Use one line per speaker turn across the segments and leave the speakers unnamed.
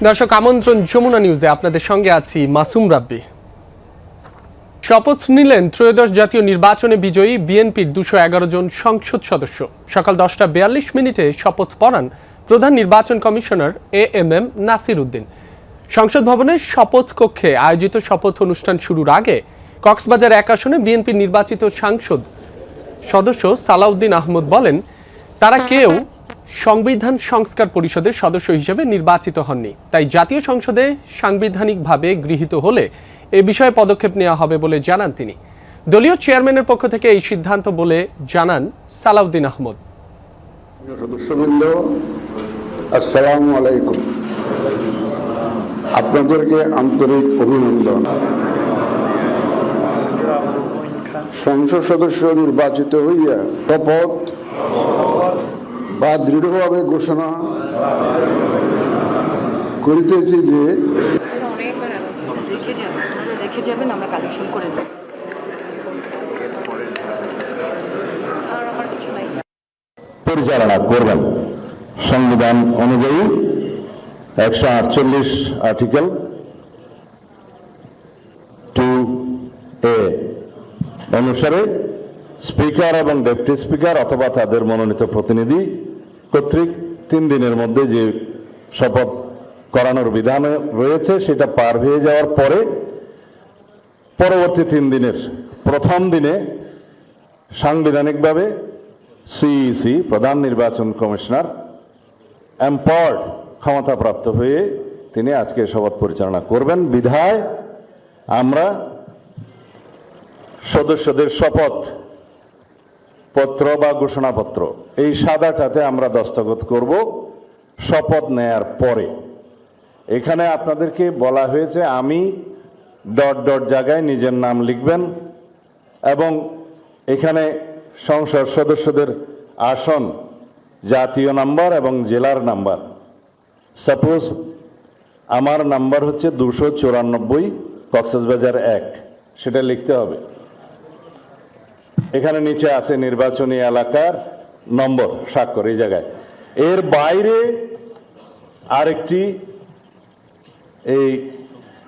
দর্শক, আমন্ত্রণ যমুনা নিউজে, আপনাদের সঙ্গে আছি মাসুম রাব্বি। শপথ নিলেন ত্রয়োদশ জাতীয় নির্বাচনে বিজয়ী বিএনপির 211 জন সংসদ সদস্য। সকাল 10:42 শপথ পড়ান প্রধান নির্বাচন কমিশনার AMM নাসির উদ্দিন। সংসদ ভবনের শপথ কক্ষে আয়োজিত শপথ অনুষ্ঠান শুরুর আগে কক্সবাজার 1 আসনে বিএনপির নির্বাচিত সাংসদ সদস্য সালাউদ্দিন আহমদ বলেন, তারা কেউ সংবিধান সংস্কার পরিষদের সদস্য হিসেবে নির্বাচিত হননি, তাই জাতীয় সংসদে সাংবিধানিকভাবে গৃহীত হলে এ বিষয়ে পদক্ষেপ নেওয়া হবে বলে জানান তিনি। দলীয় চেয়ারম্যানের পক্ষ থেকে এই সিদ্ধান্ত বলে জানান সালাউদ্দিন আহমদ।
সদস্যবৃন্দ, আসসালামু আলাইকুম। আপনাদেরকে আন্তরিক অভিনন্দন। সংসদ সদস্য নির্বাচিত হইয়া শপথ বা দৃঢ়ভাবে ঘোষণা করিতেছি যে পরিচালনা করবেন সংবিধান অনুযায়ী 148 আর্টিকেল 2A অনুসারে স্পিকার এবং ডেপুটি স্পিকার অথবা তাদের মনোনীত প্রতিনিধি কর্তৃক 3 দিনের মধ্যে যে শপথ করানোর বিধান রয়েছে সেটা পার হয়ে যাওয়ার পরে পরবর্তী 3 দিনের প্রথম দিনে সাংবিধানিকভাবে সিইসি প্রধান নির্বাচন কমিশনার এম্পাওয়ার্ড ক্ষমতাপ্রাপ্ত হয়ে তিনি আজকে শপথ পরিচালনা করবেন। বিধায় আমরা সদস্যদের শপথ পত্র বা ঘোষণাপত্র এই সাদাটাতে আমরা দস্তখত করব শপথ নেয়ার পরে। এখানে আপনাদেরকে বলা হয়েছে আমি ... জায়গায় নিজের নাম লিখবেন এবং এখানে সংসদ সদস্যদের আসন, জাতীয় নাম্বার এবং জেলার নাম্বার। সাপোজ আমার নাম্বার হচ্ছে 294 কক্সবাজার 1, সেটা লিখতে হবে। এখানে নিচে আছে নির্বাচনী এলাকার নম্বর, স্বাক্ষর এই জায়গায়। এর বাইরে আরেকটি এই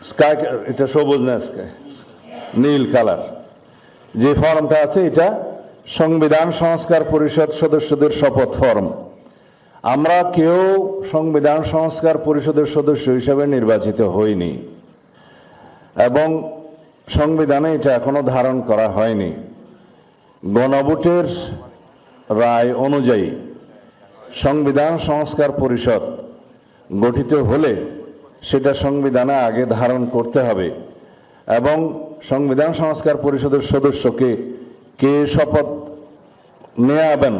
স্কাই, এটা সবুজ না স্কাই, নীল কালার যে ফর্মটা আছে, এটা সংবিধান সংস্কার পরিষদ সদস্যদের শপথ ফর্ম। আমরা কেউ সংবিধান সংস্কার পরিষদের সদস্য হিসেবে নির্বাচিত হইনি এবং সংবিধানে এটা এখনো ধারণ করা হয়নি। গণভোটের রায় অনুযায়ী সংবিধান সংস্কার পরিষদ গঠিত হলে সেটা সংবিধানে আগে ধারণ করতে হবে এবং সংবিধান সংস্কার পরিষদের সদস্যকে কে শপথ নেয়াবেন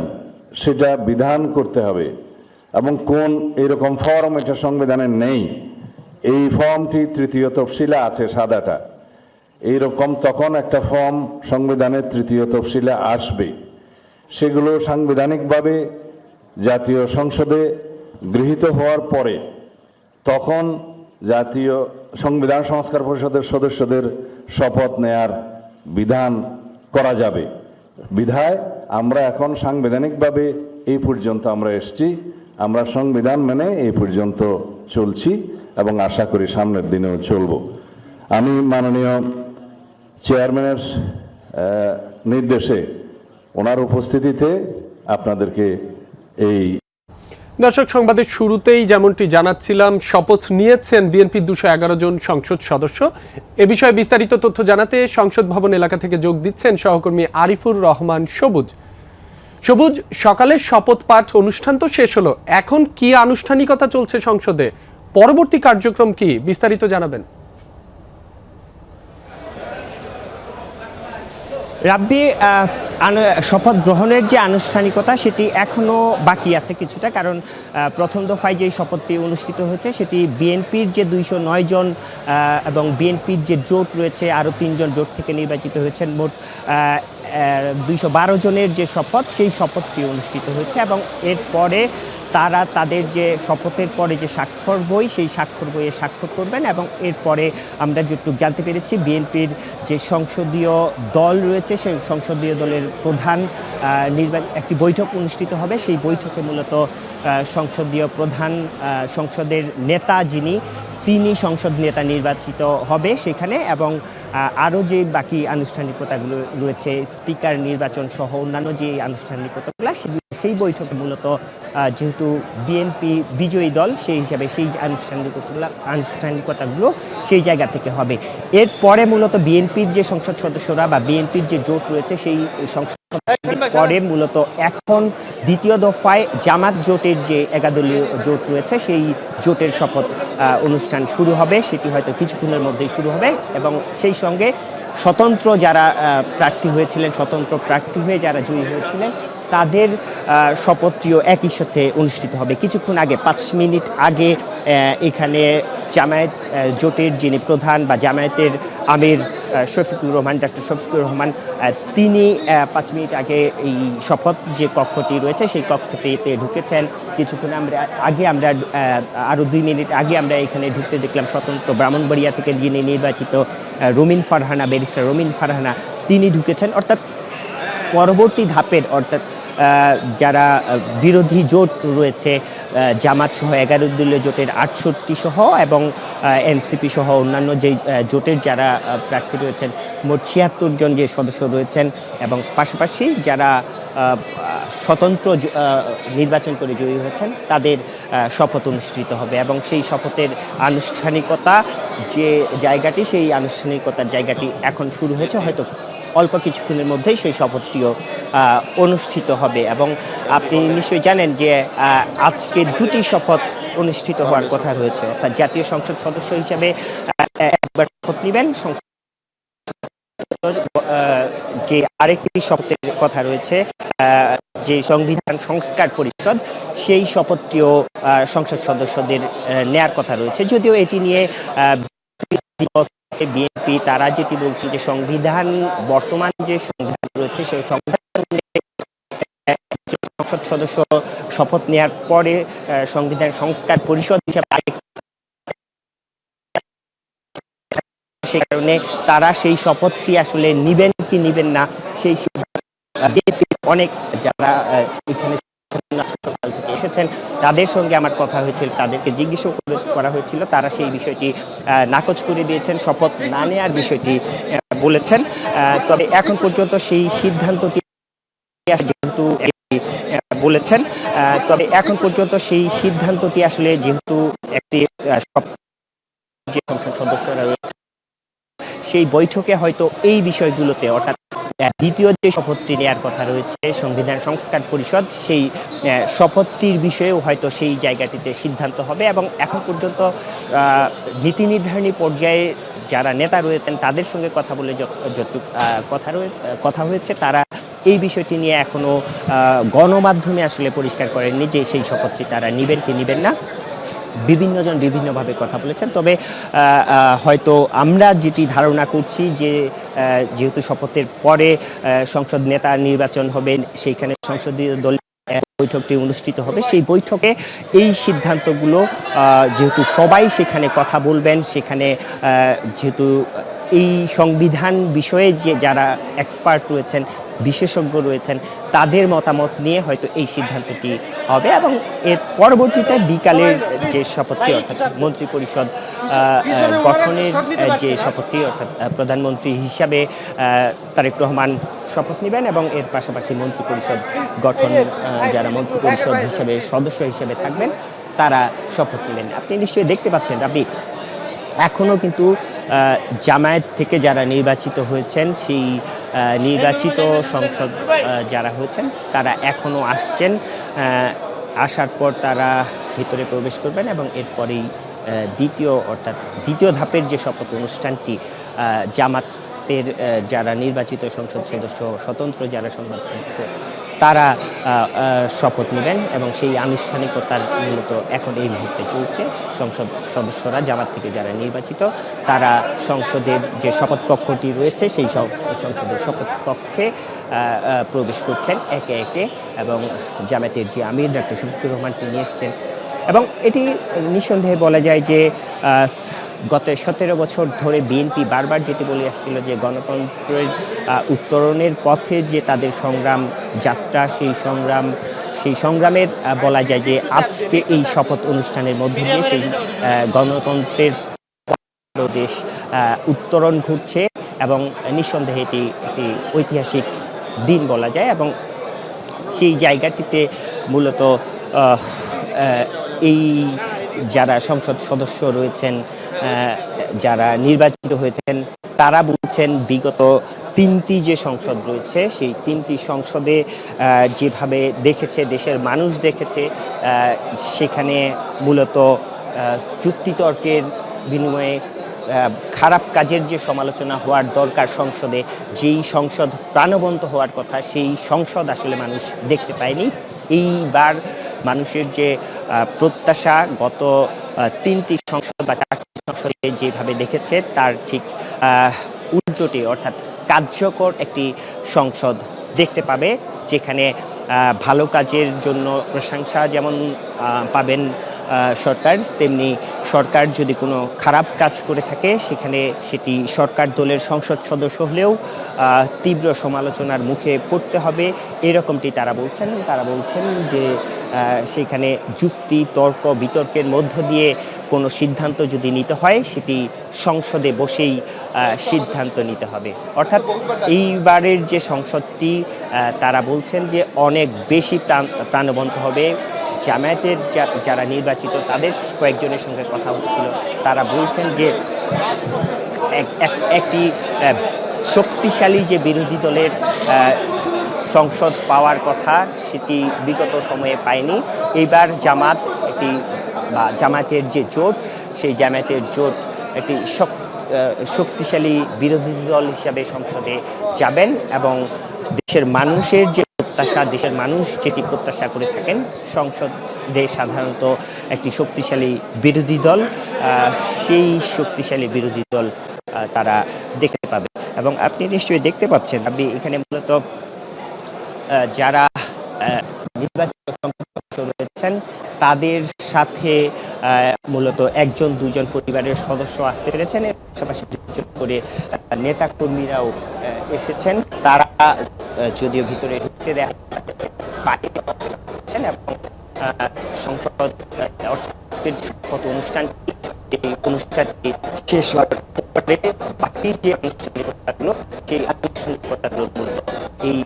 সেটা বিধান করতে হবে এবং কোন এরকম ফর্ম এটা সংবিধানে নেই। এই ফর্মটি 3য় তফসিলে আছে, সাদাটা এইরকম। তখন একটা ফর্ম সংবিধানের 3য় তফসিলে আসবে, সেগুলো সাংবিধানিকভাবে জাতীয় সংসদে গৃহীত হওয়ার পরে তখন জাতীয় সংবিধান সংস্কার পরিষদের সদস্যদের শপথ নেয়ার বিধান করা যাবে। বিধায় আমরা এখন সাংবিধানিকভাবে এই পর্যন্ত আমরা এসেছি, আমরা সংবিধান মেনে এই পর্যন্ত চলছি এবং আশা করি সামনের দিনেও চলব। আমি মাননীয় চেয়ারম্যানের নির্দেশে ওনার উপস্থিতিতে আপনাদেরকে এই
দর্শক, সংবাদের শুরুতেই যেমনটি জানাচ্ছিলাম, শপথ নিয়েছেন বিএনপির 211 জন সংসদ সদস্য। এ বিষয়ে বিস্তারিত তথ্য জানাতে সংসদ ভবন এলাকা থেকে যোগ দিচ্ছেন সহকর্মী আরিফুর রহমান সবুজ। সবুজ, সকালে শপথ পাঠ অনুষ্ঠান তো শেষ হলো, এখন কি আনুষ্ঠানিকতা চলছে সংসদে, পরবর্তী কার্যক্রম কি, বিস্তারিত জানাবেন।
রাব্বি, শপথ গ্রহণের যে আনুষ্ঠানিকতা সেটি এখনও বাকি আছে কিছুটা, কারণ প্রথম দফায় যে শপথটি অনুষ্ঠিত হয়েছে সেটি বিএনপির যে 209 জন এবং বিএনপির যে জোট রয়েছে আরও 3 জন জোট থেকে নির্বাচিত হয়েছেন, মোট 212 জনের যে শপথ, সেই শপথটি অনুষ্ঠিত হয়েছে এবং এরপরে তারা তাদের যে শপথের পরে যে স্বাক্ষর বই, সেই স্বাক্ষর বইয়ে স্বাক্ষর করবেন এবং এরপরে আমরা যেটুকু জানতে পেরেছি বিএনপির যে সংসদীয় দল রয়েছে সেই সংসদীয় দলের প্রধান একটি বৈঠক অনুষ্ঠিত হবে। সেই বৈঠকে মূলত সংসদীয় প্রধান সংসদের নেতা তিনি সংসদ নেতা নির্বাচিত হবে সেখানে, এবং আরও যে বাকি আনুষ্ঠানিকতাগুলো রয়েছে স্পিকার নির্বাচন সহ অন্যান্য যে আনুষ্ঠানিকতাগুলো সেই বৈঠকে মূলত যেহেতু বিএনপি বিজয়ী দল সেই হিসাবে সেই আনুষ্ঠানিকতাগুলো সেই জায়গা থেকে হবে। এরপরে মূলত বিএনপির যে সংসদ সদস্যরা বা বিএনপির যে জোট রয়েছে সেই সংসদ পরে মূলত এখন দ্বিতীয় দফায় জামাত জোটের যে একাদলীয় জোট রয়েছে সেই জোটের শপথ অনুষ্ঠান শুরু হবে। সেটি হয়তো কিছুক্ষণের মধ্যেই শুরু হবে এবং সেই সঙ্গে স্বতন্ত্র যারা প্রার্থী হয়েছিলেন, স্বতন্ত্র প্রার্থী হয়ে যারা জয়ী হয়েছিলেন তাদের শপথটিও একই সাথে অনুষ্ঠিত হবে। কিছুক্ষণ আগে 5 মিনিট আগে এখানে জামায়াত জোটের যিনি প্রধান বা জামায়াতের আমির শফিকুর রহমান, ডক্টর শফিকুর রহমান, তিনি 5 মিনিট আগে এই শপথ যে কক্ষটি রয়েছে সেই কক্ষটিতে ঢুকেছেন। কিছুক্ষণ আমরা আরও 2 মিনিট আগে আমরা এখানে ঢুকতে দেখলাম স্বতন্ত্র ব্রাহ্মণবাড়িয়া থেকে যিনি নির্বাচিত ব্যারিস্টার রুমিন ফারহানা তিনি ঢুকেছেন। অর্থাৎ পরবর্তী ধাপের অর্থাৎ যারা বিরোধী জোট রয়েছে জামাত সহ 11 দলীয় জোটের 68 সহ এবং এনসিপি সহ অন্যান্য যে জোটের যারা প্রার্থী রয়েছেন মোট 76 জন যে সদস্য রয়েছেন এবং পাশাপাশি যারা স্বতন্ত্র নির্বাচন করে জয়ী হয়েছেন তাদের শপথ অনুষ্ঠিত হবে এবং সেই শপথের আনুষ্ঠানিকতা যে জায়গাটি সেই আনুষ্ঠানিকতার জায়গাটি এখন শুরু হয়েছে। হয়তো অল্প কিছুক্ষণের মধ্যেই সেই শপথটিও অনুষ্ঠিত হবে এবং আপনি নিশ্চয়ই জানেন যে আজকে 2টি শপথ অনুষ্ঠিত হওয়ার কথা রয়েছে। অর্থাৎ জাতীয় সংসদ সদস্য হিসেবে একবার শপথ নেবেন, যে আরেকটি শপথের কথা রয়েছে যে সংবিধান সংস্কার পরিষদ সেই শপথটিও সংসদ সদস্যদের নেয়ার কথা রয়েছে। যদিও এটি নিয়ে বিএনপি তারা যেটি বলছে যে বর্তমান যে সংবিধান রয়েছে সেই সংসদ সদস্য শপথ নেওয়ার পরে সংবিধান সংস্কার পরিষদ হিসাবে সেই কারণে তারা সেই শপথটি আসলে নিবেন কি নিবেন না সেই অনেক যারা এখানে এসেছেন তাদের সঙ্গে আমার কথা হয়েছিল, তাদেরকে জিজ্ঞেস করা হয়েছিল, তারা সেই বিষয়টি নাকচ করে দিয়েছেন, শপথ না নেওয়ার বিষয়টি বলেছেন। তবে এখন পর্যন্ত সেই সিদ্ধান্তটি যেহেতু বলেছেন তবে এখন পর্যন্ত সেই সিদ্ধান্তটি আসলে যেহেতু একটি যে সংসদ সদস্যরা রয়েছে সেই বৈঠকে হয়তো এই বিষয়গুলোতে অর্থাৎ দ্বিতীয় যে শপথটি নেওয়ার কথা রয়েছে সংবিধান সংস্কার পরিষদ সেই শপথটির বিষয়েও হয়তো সেই জায়গাটিতে সিদ্ধান্ত হবে এবং এখন পর্যন্ত নীতি নির্ধারণী পর্যায়ে যারা নেতা রয়েছেন তাদের সঙ্গে কথা বলে যতটুকু কথা হয়েছে তারা এই বিষয়টি নিয়ে এখনো গণমাধ্যমে আসলে পরিষ্কার করেননি যে সেই শপথটি তারা নেবেন কি নেবেন না। বিভিন্ন জন বিভিন্নভাবে কথা বলেছেন। তবে হয়তো আমরা যেটি ধারণা করছি যে যেহেতু শপথের পরে সংসদ নেতা নির্বাচন হবে সেইখানে সংসদীয় দল বৈঠকটি অনুষ্ঠিত হবে, সেই বৈঠকে এই সিদ্ধান্তগুলো যেহেতু সবাই সেখানে কথা বলবেন, সেখানে যেহেতু এই সংবিধান বিষয়ে যে যারা এক্সপার্ট রয়েছেন বিশেষজ্ঞ রয়েছেন তাদের মতামত নিয়ে হয়তো এই সিদ্ধান্তটি হবে এবং এর পরবর্তীতে বিকালের যে শপথটি অর্থাৎ মন্ত্রী পরিষদ গঠনের যে শপথটি অর্থাৎ প্রধানমন্ত্রী হিসাবে তারেক রহমান শপথ নেবেন এবং এর পাশাপাশি মন্ত্রী পরিষদ গঠন যারা মন্ত্রী পরিষদ হিসেবে সদস্য হিসেবে থাকবেন তারা শপথ নেবেন। আপনি নিশ্চয়ই দেখতে পাচ্ছেন আপনি এখনও কিন্তু জামায়াত থেকে যারা নির্বাচিত হয়েছেন সেই নির্বাচিত সংসদ যারা হয়েছেন তারা এখনও আসছেন, আসার পর তারা ভিতরে প্রবেশ করবেন এবং এরপরেই দ্বিতীয় ধাপের যে শপথ অনুষ্ঠানটি জামাতের যারা নির্বাচিত সংসদ সদস্য স্বতন্ত্র যারা সংসদ সদস্য তারা শপথ নেবেন এবং সেই আনুষ্ঠানিকতার মূলত এখন এই মুহূর্তে চলছে। সংসদ সদস্যরা জামাত থেকে যারা নির্বাচিত তারা সংসদের যে শপথ কক্ষটি রয়েছে সেই সংসদের শপথ কক্ষে প্রবেশ করছেন একে একে, এবং জামায়াতের যে আমির ডক্টর শফিকুর রহমান তিনি এসছেন। এবং এটি নিঃসন্দেহে বলা যায় যে গত 17 বছর ধরে বিএনপি বারবার যেটি বলে আসছিল যে গণতন্ত্রের উত্তরণের পথে যে তাদের সংগ্রাম যাত্রা, সেই সংগ্রামের বলা যায় যে আজকে এই শপথ অনুষ্ঠানের মধ্য দিয়ে সেই গণতন্ত্রের দেশ উত্তরণ ঘটছে, এবং নিঃসন্দেহে এটি একটি ঐতিহাসিক দিন বলা যায়। এবং সেই জায়গাটিতে মূলত এই যারা সংসদ সদস্য রয়েছেন, যারা নির্বাচিত হয়েছেন, তারা বলছেন বিগত 3টি যে সংসদ রয়েছে সেই 3টি সংসদে যেভাবে দেখেছে দেশের মানুষ দেখেছে, সেখানে মূলত যুক্তিতর্কের বিনিময়ে খারাপ কাজের যে সমালোচনা হওয়ার দরকার সংসদে, যেই সংসদ প্রাণবন্ত হওয়ার কথা সেই সংসদ আসলে মানুষ দেখতে পায়নি। এইবার মানুষের যে প্রত্যাশা গত 3টি সংসদ বা 4টি সংসদে যেভাবে দেখেছে তার ঠিক উল্টোটি, অর্থাৎ কার্যকর একটি সংসদ দেখতে পাবে, যেখানে ভালো কাজের জন্য প্রশংসা যেমন পাবেন সরকার, তেমনি সরকার যদি কোনো খারাপ কাজ করে থাকে সেখানে সেটি সরকার দলের সংসদ সদস্য হলেও তীব্র সমালোচনার মুখে পড়তে হবে, এরকমটি তারা বলছেন যে সেখানে যুক্তি তর্ক বিতর্কের মধ্য দিয়ে কোনো সিদ্ধান্ত যদি নিতে হয় সেটি সংসদে বসেই সিদ্ধান্ত নিতে হবে। অর্থাৎ এইবারের যে সংসদটি তারা বলছেন যে অনেক বেশি প্রাণবন্ত হবে। জামায়াতের যারা নির্বাচিত তাদের কয়েকজনের সঙ্গে কথা হচ্ছিল, তারা বলছেন যে একটি শক্তিশালী যে বিরোধী দলের সংসদ পাওয়ার কথা সেটি বিগত সময়ে পায়নি। এইবার জামায়াতের যে জোট, সেই জামায়াতের জোট একটি শক্তিশালী বিরোধী দল হিসাবে সংসদে যাবেন, এবং দেশের মানুষের যে প্রত্যাশা, দেশের মানুষ যেটি প্রত্যাশা করে থাকেন সংসদে সাধারণত একটি শক্তিশালী বিরোধী দল, সেই শক্তিশালী বিরোধী দল তারা দেখতে পাবে। এবং আপনি নিশ্চয়ই দেখতে পাচ্ছেন, আপনি এখানে মূলত যারা নির্বাচিত সদস্য রয়েছেন তাদের সাথে মূলত 1-2জন পরিবারের সদস্য আসতে পেরেছেন, এর পাশাপাশি করে নেতা কর্মীরাও এসেছেন। তারা যদিও ভিতরে ঢুকতে দেওয়া এবং সংসদ শপথ অনুষ্ঠানটি শেষ হওয়ার পরে বাকি যে আনুষ্ঠানিকতাগুলো, সেই আনুষ্ঠানিকতাগুলো এই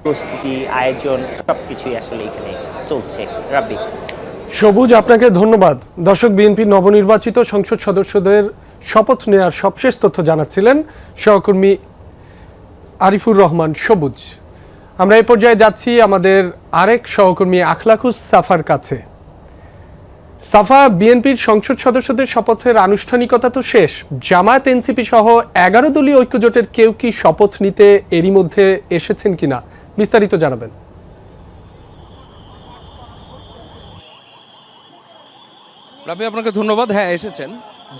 প্রস্তুতি আয়োজন সবকিছুই আসলে এখানে চলছে। রাব্বি।
সবুজ, আপনাকে ধন্যবাদ। দর্শক, বিএনপির নবনির্বাচিত সংসদ সদস্যদের শপথ নেওয়ার সবশেষ তথ্য জানাচ্ছিলেন সহকর্মী আরিফুর রহমান সবুজ। আমরা এই পর্যায়ে যাচ্ছি আমাদের আরেক সহকর্মী আখলাকুস সাফার কাছে। সাফা, বিএনপির সংসদ সদস্যদের শপথের আনুষ্ঠানিকতা তো শেষ, জামায়াত এনসিপি সহ 11 দলীয় ঐক্যজোটের কেউ কি শপথ নিতে এরই মধ্যে এসেছেন কিনা, বিস্তারিত জানাবেন।
রাবি, আপনাকে ধন্যবাদ। হ্যাঁ, এসেছেন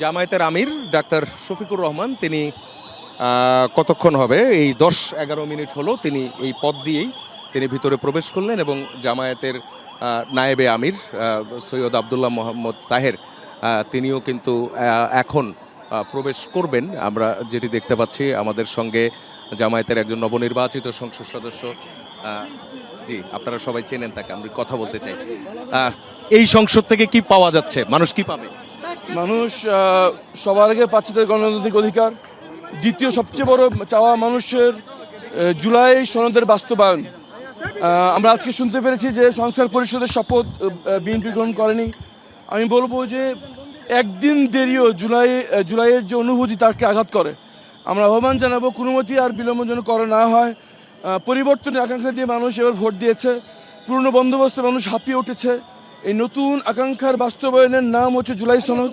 জামায়াতের আমির ডাক্তার শফিকুর রহমান। তিনি কতক্ষণ হবে, এই 10-11 মিনিট হলো তিনি এই পথ দিয়েই তিনি ভিতরে প্রবেশ করলেন, এবং জামায়াতের নায়েবে আমির সৈয়দ আবদুল্লাহ মোহাম্মদ তাহের তিনিও কিন্তু এখন প্রবেশ করবেন। আমরা যেটি দেখতে পাচ্ছি, আমাদের সঙ্গে জামায়াতের একজন নবনির্বাচিত সংসদ সদস্য, জি আপনারা সবাই চেনেন তাকে, আমরা কথা বলতে চাই। এই সংসদ থেকে কি পাওয়া যাচ্ছে, মানুষ কি পাবে?
মানুষ সবার আগে পাচ্ছে তাদের গণতান্ত্রিক অধিকার। দ্বিতীয় সবচেয়ে বড় চাওয়া মানুষের জুলাই সনদের বাস্তবায়ন। আমরা আজকে শুনতে পেরেছি যে সংস্কার পরিষদের শপথ বিএনপি গ্রহণ করেনি। আমি বলবো যে একদিন দেরিও জুলাইয়ের যে অনুভূতি তাকে আঘাত করে। আমরা আহ্বান জানাবো কোনো মতেই আর বিলম্ব যেন করা না হয়। পরিবর্তনের আকাঙ্ক্ষা দিয়ে মানুষ এবার ভোট দিয়েছে, পুরনো বন্দোবস্তে মানুষ হাঁপিয়ে উঠেছে। এই নতুন আকাঙ্ক্ষার বাস্তবায়নের নাম হচ্ছে জুলাই সনদ।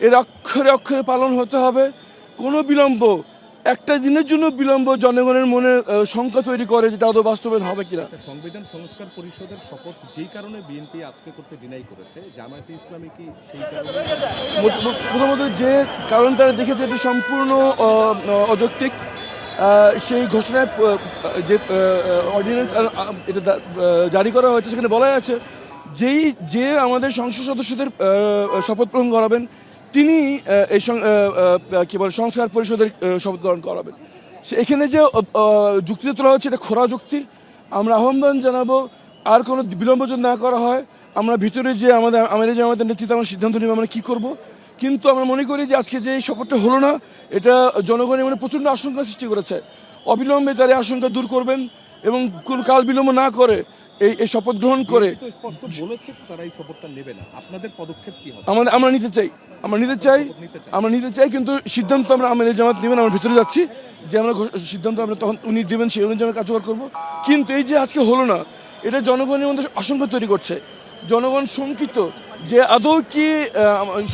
এর অক্ষরে অক্ষরে পালন হতে হবে। কোনো বিলম্ব, একটা দিনের জন্য বিলম্ব জনগণের মনে শঙ্কা তৈরি করে যে তাদের বাস্তবায়ন হবে কিনা।
সংবিধান সংস্কার পরিষদের শপথ যেই কারণে বিএনপি আজকে করতে ডিনাই করেছে, জামায়াতে ইসলামী কি সেই কারণে?
প্রথমত যে কারণ তারা দেখেছে এটি সম্পূর্ণ অযৌক্তিক, সেই ঘোষণায় যে অর্ডিন্যান্স এটা জারি করা হয়েছে সেখানে বলা আছে যে আমাদের সংসদ সদস্যদের শপথ গ্রহণ করাবেন তিনি এই কি বলে সংস্কার পরিষদের শপথ গ্রহণ করাবেন। এখানে যে যুক্তিতে তোলা হচ্ছে এটা খোরা যুক্তি। আমরা আহ্বান জানাবো আর কোনো বিলম্ব যদি না করা হয় আমরা ভিতরে যে আমাদের নেতৃত্বে আমরা সিদ্ধান্ত নেব আমরা কী করব। কিন্তু আমরা মনে করি যে আজকে যে এই শপথটা হলো না এটা জনগণের মনে প্রচণ্ড আশঙ্কা সৃষ্টি করেছে। অবিলম্বে তারা আশঙ্কা দূর করবেন এবং কোনো কাল বিলম্ব না করে এই শপথ গ্রহণ করে
স্পষ্ট বলেছে তারা এই শপথটা নেবে না। আপনাদের পদক্ষেপ কি হবে?
আমরা নিতে চাই কিন্তু সিদ্ধান্ত আমরা আমিরে জামাত নেবেন। আমরা ভিতরে যাচ্ছি যে আমরা সিদ্ধান্ত আমরা তখন উনি দেবেন সেই অনুযায়ী আমরা কার্যকর করবো। কিন্তু এই যে আজকে হলো না এটা জনগণের মধ্যে আশঙ্কা তৈরি করছে। জনগণ শঙ্কিত যে আদৌ কি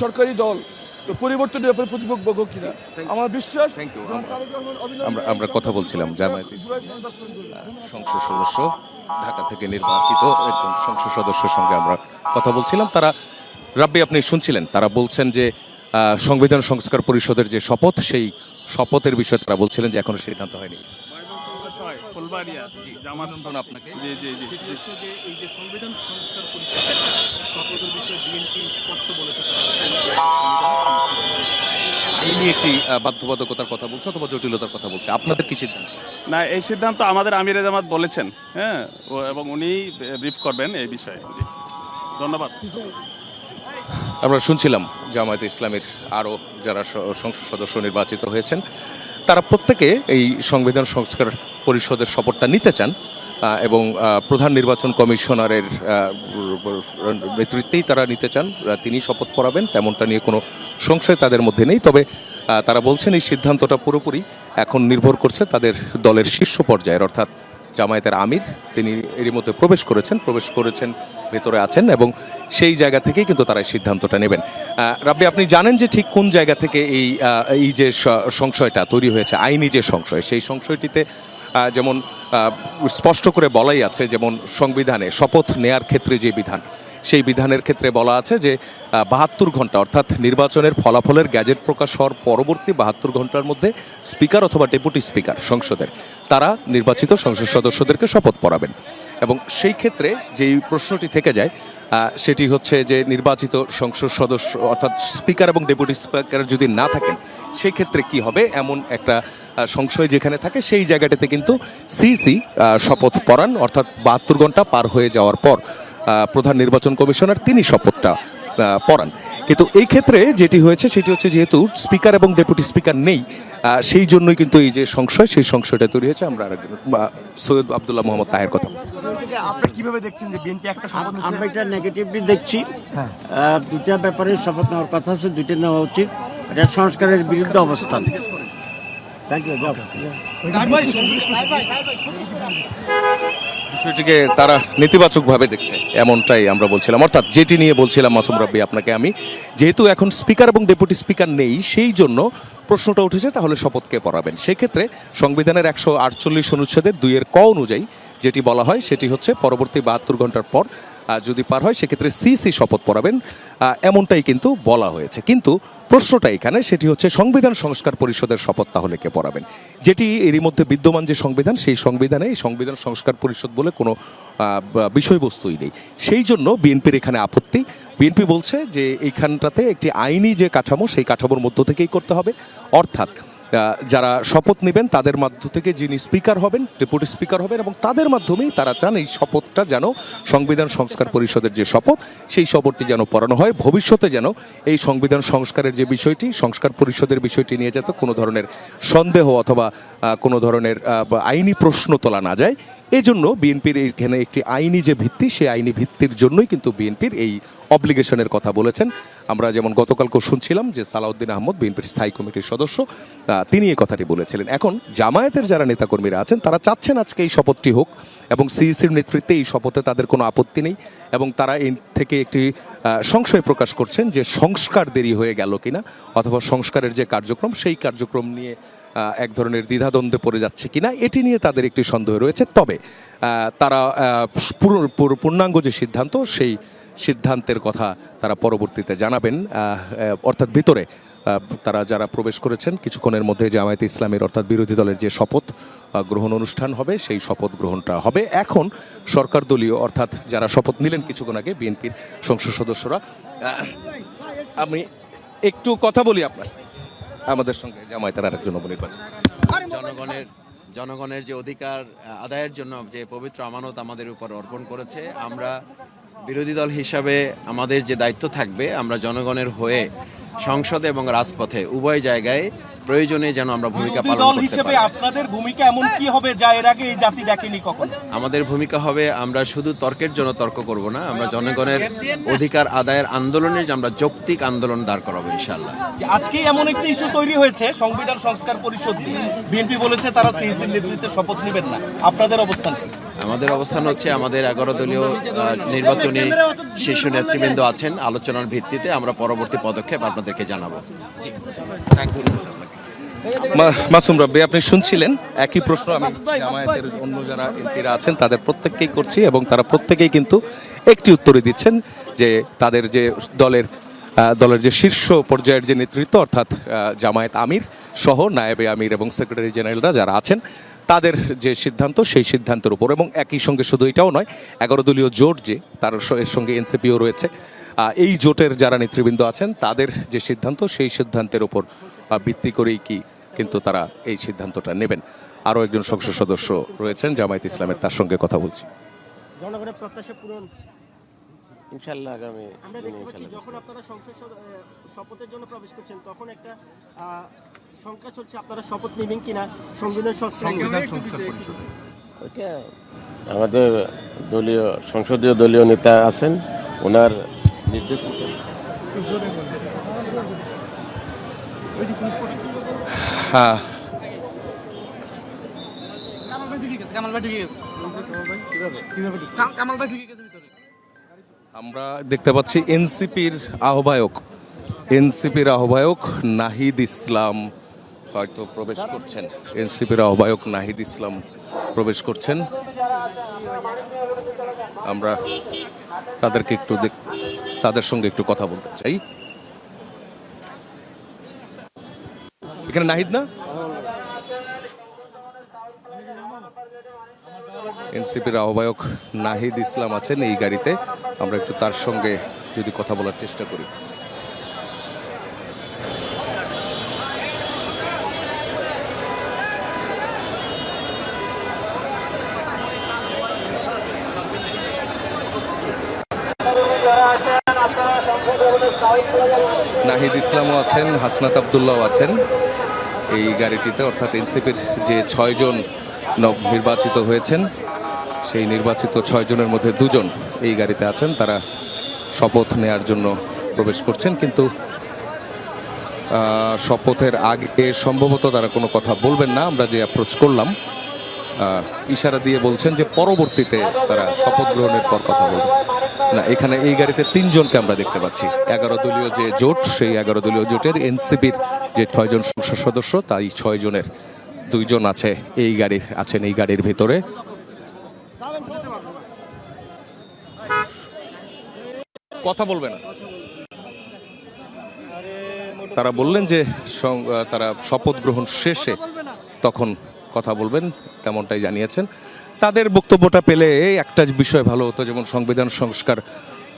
সরকারি দল পরিবর্তনের ব্যাপারে প্রতিপক্ষ কিনা। আমার বিশ্বাস
আমরা কথা বলছিলাম জামায়াতের সংসদ সদস্য ঢাকা থেকে নির্বাচিত একজন সংসদ সদস্যের সঙ্গে আমরা কথা বলছিলাম। তারা রাব্বি আপনি শুনছিলেন তারা বলছেন যে সংবিধান সংস্কার পরিষদের যে শপথ সেই শপথের বিষয়ে তারা বলছিলেন যে এখনো সিদ্ধান্ত হয়নি। আপনাকে এই যে সংবিধান সংস্কার পরিষদের শপথের বিষয়ে বিএনপি স্পষ্ট বলেছে এই নিয়ে একটি বাধ্যবাধকতার কথা বলছে অথবা জটিলতার কথা বলছে। আপনাদের কি সিদ্ধান্ত?
না, এই সিদ্ধান্ত আমাদের আমিরে জামাত বলেছেন, হ্যাঁ, এবং উনি ব্রিফ করবেন এই বিষয়ে। জি, ধন্যবাদ।
আমরা শুনছিলাম জামায়াতে ইসলামের আরও যারা সংসদ সদস্য নির্বাচিত হয়েছেন তারা প্রত্যেকে এই সংবিধান সংস্কার পরিষদের শপথটা নিতে চান এবং প্রধান নির্বাচন কমিশনারের নেতৃত্বেই তারা নিতে চান। তিনি শপথ করাবেন তেমনটা নিয়ে কোনো সংশয় তাদের মধ্যে নেই। তবে তারা বলছেন এই সিদ্ধান্তটা পুরোপুরি এখন নির্ভর করছে তাদের দলের শীর্ষ পর্যায়ের অর্থাৎ জামায়াতের আমির। তিনি এরই মধ্যে প্রবেশ করেছেন ভেতরে আছেন এবং সেই জায়গা থেকেই কিন্তু তারা এই সিদ্ধান্তটা নেবেন। রাব্বি আপনি জানেন যে ঠিক কোন জায়গা থেকে এই যে সংশয়টা তৈরি হয়েছে, আইনি যে সংশয়, সেই সংশয়টিতে যেমন স্পষ্ট করে বলাই আছে, যেমন সংবিধানে শপথ নেয়ার ক্ষেত্রে যে বিধান সেই বিধানের ক্ষেত্রে বলা আছে যে 72 ঘন্টা অর্থাৎ নির্বাচনের ফলাফলের গ্যাজেট প্রকাশ হওয়ার পরবর্তী 72 ঘন্টার মধ্যে স্পিকার অথবা ডেপুটি স্পিকার সংসদের তারা নির্বাচিত সংসদ সদস্যদেরকে শপথ পড়াবেন। এবং সেই ক্ষেত্রে যেই প্রশ্নটি থেকে যায় সেটি হচ্ছে যে নির্বাচিত সংসদ সদস্য অর্থাৎ স্পিকার এবং ডেপুটি স্পিকার যদি না থাকেন সেই ক্ষেত্রে কি হবে, এমন একটা সংশয় যেখানে থাকে সেই জায়গাটাতে কিন্তু সিসি শপথ পড়ান অর্থাৎ 72 ঘন্টা পার হয়ে যাওয়ার পর প্রধান নির্বাচন কমিশনার তিনি শপথটা পড়ান। কিন্তু এই ক্ষেত্রে যেটি হয়েছে সেটি হচ্ছে যেহেতু স্পিকার এবং ডেপুটি স্পিকার নেই সেই জন্যই কিন্তু এই যে সংশয় সেই সংশয়টা তৈরি হয়েছে। আমরা সৈয়দ আব্দুল্লাহ মোহাম্মদ তাহের কথা
আপনি কিভাবে দেখছেন যে বিএনপি একটা শপথ নিচ্ছে?
আমরা এটা নেগেটিভলি দেখছি। দুইটা ব্যাপারে শপথ নেওয়ার কথা আছে, দুইটা নেওয়া উচিত। এটা সংস্কারের বিরুদ্ধে অবস্থান।
বিষয়টিকে তারা নেতিবাচকভাবে দেখছে এমনটাই আমরা বলছিলাম। অর্থাৎ যেটি নিয়ে বলছিলাম মাসুম রাব্বি আপনাকে আমি, যেহেতু এখন স্পিকার এবং ডেপুটি স্পিকার নেই সেই জন্য প্রশ্নটা উঠেছে তাহলে শপথকে পড়াবেন। সেক্ষেত্রে সংবিধানের 148 অনুচ্ছেদের 2 ক অনুযায়ী যেটি বলা হয় সেটি হচ্ছে পরবর্তী 72 ঘন্টার পর যদি পার হয় সেক্ষেত্রে সিসি শপথ পড়াবেন, এমনটাই কিন্তু বলা হয়েছে। কিন্তু প্রশ্নটা এখানে সেটি হচ্ছে সংবিধান সংস্কার পরিষদের শপথ তাহলে কে পড়াবেন, যেটি এরই মধ্যে বিদ্যমান যে সংবিধান সেই সংবিধানে এই সংবিধান সংস্কার পরিষদ বলে কোনো বিষয়বস্তুই নেই। সেই জন্য বিএনপির এখানে আপত্তি। বিএনপি বলছে যে এইখানটাতে একটি আইনি যে কাঠামো সেই কাঠামোর মধ্য থেকেই করতে হবে, অর্থাৎ যারা শপথ নেবেন তাদের মধ্য থেকে যিনি স্পিকার হবেন ডেপুটি স্পিকার হবেন এবং তাদের মাধ্যমেই তারা চান এই শপথটা যেন সংবিধান সংস্কার পরিষদের যে শপথ সেই শপথটি যেন পড়ানো হয়। ভবিষ্যতে যেন এই সংবিধান সংস্কারের যে বিষয়টি সংস্কার পরিষদের বিষয়টি নিয়ে যাতে কোনো ধরনের সন্দেহ অথবা কোনো ধরনের আইনি প্রশ্ন তোলা না যায়, এজন্য বিএনপির এখানে একটি আইনি যে ভিত্তি সেই আইনি ভিত্তির জন্যই কিন্তু বিএনপির এই অব্লিগেশনের কথা বলেছেন। আমরা যেমন গতকালকেও শুনছিলাম যে সালাউদ্দিন আহমদ বিএনপির স্থায়ী কমিটির সদস্য তিনি এই কথাটি বলেছিলেন। এখন জামায়াতের যারা নেতাকর্মীরা আছেন তারা চাচ্ছেন আজকে এই শপথটি হোক এবং সিইসির নেতৃত্বে এই শপথে তাদের কোনো আপত্তি নেই এবং তারা এই থেকে একটি সংশয় প্রকাশ করছেন যে সংস্কার দেরি হয়ে গেল কিনা অথবা সংস্কারের যে কার্যক্রম সেই কার্যক্রম নিয়ে এক ধরনের দ্বিধাদ্বন্দ্বে পড়ে যাচ্ছে কিনা এটি নিয়ে তাদের একটি সন্দেহ রয়েছে। তবে তারা পূর্ণাঙ্গ যে সিদ্ধান্ত সেই সিদ্ধান্তের কথা তারা পরবর্তীতে জানাবেন, অর্থাৎ ভিতরে তারা যারা প্রবেশ করেছেন কিছুক্ষণের মধ্যে জামায়াতে ইসলামের অর্থাৎ বিরোধী দলের যে শপথ গ্রহণ অনুষ্ঠান হবে সেই শপথ গ্রহণটা হবে। এখন সরকার দলীয় অর্থাৎ যারা শপথ নিলেন কিছুক্ষণ আগে বিএনপির সংসদ সদস্যরা, আমি একটু কথা বলি আপনার আমাদের সঙ্গে জামায়াতের আরেকজন উপনির্বাচন।
জনগণের যে অধিকার আদায়ের জন্য যে পবিত্র আমানত আমাদের উপর অর্পণ করেছে, আমরা বিরোধী দল হিসাবে আমাদের যে দায়িত্ব থাকবে, আমরা জনগণের হয়ে সংসদে এবং রাজপথে উভয় জায়গায় প্রয়োজনে যেন আমরা ভূমিকা পালন করতে পারি।
আপনাদের ভূমিকা এমন কি হবে যা এর আগে এই জাতি দেখেনি কখনো?
আমাদের ভূমিকা হবে, আমরা শুধু তর্কের জন্য তর্ক করব না, আমরা জনগণের অধিকার আদায়ের আন্দোলনে যে আমরা যৌক্তিক আন্দোলন দাঁড় করাবো ইনশাআল্লাহ।
আজকে এমন একটি ইস্যু তৈরি হয়েছে সংবিধান সংস্কার পরিষদ নিয়ে, বিএনপি বলেছে তারা সিএসির নেতৃত্বে শপথ নেবেন না, আপনাদের অবস্থান কি?
আমাদের অবস্থান হচ্ছে, আমাদের 11 দলীয় নির্বাচনী শীর্ষ নেতৃবৃন্দ আছেন, আলোচনার ভিত্তিতে আমরা পরবর্তী পদক্ষেপ আপনাদেরকে জানাবো।
মাসুম রাব্বি, আপনি শুনছিলেন একই প্রশ্ন আমি জামায়াতের অন্য যারা এমপিরা আছেন তাদের প্রত্যেককেই করছি এবং তারা প্রত্যেকেই কিন্তু একটি উত্তরই দিচ্ছেন যে তাদের যে দলের যে শীর্ষ পর্যায়ের যে নেতৃত্ব অর্থাৎ জামায়াত আমির সহ নায়েবে আমির এবং সেক্রেটারি জেনারেলরা যারা আছেন তাদের যে সিদ্ধান্ত সেই সিদ্ধান্তের উপর, এবং একই সঙ্গে শুধু এটাও নয় 11 দলীয় জোট যে তার এর সঙ্গে এনসিপিও রয়েছে, এই জোটের যারা নেতৃবৃন্দ আছেন তাদের যে সিদ্ধান্ত সেই সিদ্ধান্তের উপর ভিত্তি করেই কিন্তু তারা এই সিদ্ধান্তটা নেবেন। আরও একজন সংসদ সদস্য রয়েছেন জামায়াত ইসলামের, তার সঙ্গে কথা বলছি।
জনগণের প্রত্যাশা পূরণ
ইনশাআল্লাহ আগামী
আমরা দেখতে পাচ্ছি যখন আপনারা সংসদ শপথের জন্য প্রবেশ করছেন তখন একটা সংখ্যা চলছে, আপনারা শপথ নেবেন কিনা সংবিধান সংস্কার পরিষদ।
ওইটা আমাদের সংসদীয় দলীয় নেতা আছেন, ওনার নির্দেশ।
হ্যাঁ, আমরা দেখতে পাচ্ছি এনসিপির আহ্বায়ক নাহিদ ইসলাম হয়তো প্রবেশ করছেন। এনসিপির আহ্বায়ক নাহিদ ইসলাম প্রবেশ করছেন। আমরা তাদের সঙ্গে একটু কথা বলতে চাই। এখানে নাহিদ না, এনসিপির আহ্বায়ক নাহিদ ইসলাম আছেন এই গাড়িতে, আমরা একটু তার সঙ্গে যদি কথা বলার চেষ্টা করি। নাহিদ ইসলামও আছেন, হাসনাত আবদুল্লাহও আছেন এই গাড়িটিতে, অর্থাৎ এনসিপির যে 6 জন নির্বাচিত হয়েছেন সেই নির্বাচিত 6 জনের মধ্যে 2 জন এই গাড়িতে আছেন। তারা শপথ নেয়ার জন্য প্রবেশ করছেন, কিন্তু শপথের আগে সম্ভবত তারা কোনো কথা বলবেন না। আমরা যে অ্যাপ্রোচ করলাম ইশারা দিয়ে বলছেন যে পরবর্তীতে তারা শপথ গ্রহণের পর কথা বলবেন না। এখানে এই গাড়িতে 3 জনকে আমরা দেখতে পাচ্ছি। 11 দলীয় যে জোট, সেই 11 দলীয় জোটের এনসিপির যে 6 জন সংসদ সদস্য, তাই 6 জনের 2 জন আছেন এই গাড়ির ভিতরে। কথা বলবে না, তারা বললেন যে তারা শপথ গ্রহণ শেষে তখন কথা বলবেন, তেমনটাই জানিয়েছেন। তাদের বক্তব্যটা পেলে একটা বিষয় ভালো হতো, যেমন সংবিধান সংস্কার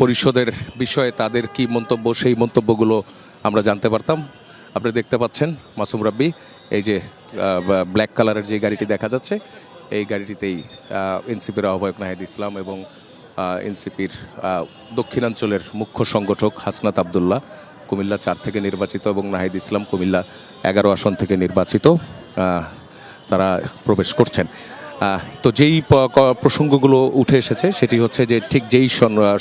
পরিষদের বিষয়ে তাদের কি মন্তব্য, সেই মন্তব্যগুলো আমরা জানতে পারতাম। আপনি দেখতে পাচ্ছেন মাসুম রাব্বি, এই যে ব্ল্যাক কালারের যে গাড়িটি দেখা যাচ্ছে, এই গাড়িটিতেই এনসিপির আহ্বায়ক নাহিদ ইসলাম এবং এনসিপির দক্ষিণাঞ্চলের মুখ্য সংগঠক হাসনাত আবদুল্লাহ কুমিল্লা 4 থেকে নির্বাচিত এবং নাহিদ ইসলাম কুমিল্লা 11 আসন থেকে নির্বাচিত, তারা প্রবেশ করছেন। তো যেই প্রসঙ্গগুলো উঠে এসেছে সেটি হচ্ছে যে ঠিক যেই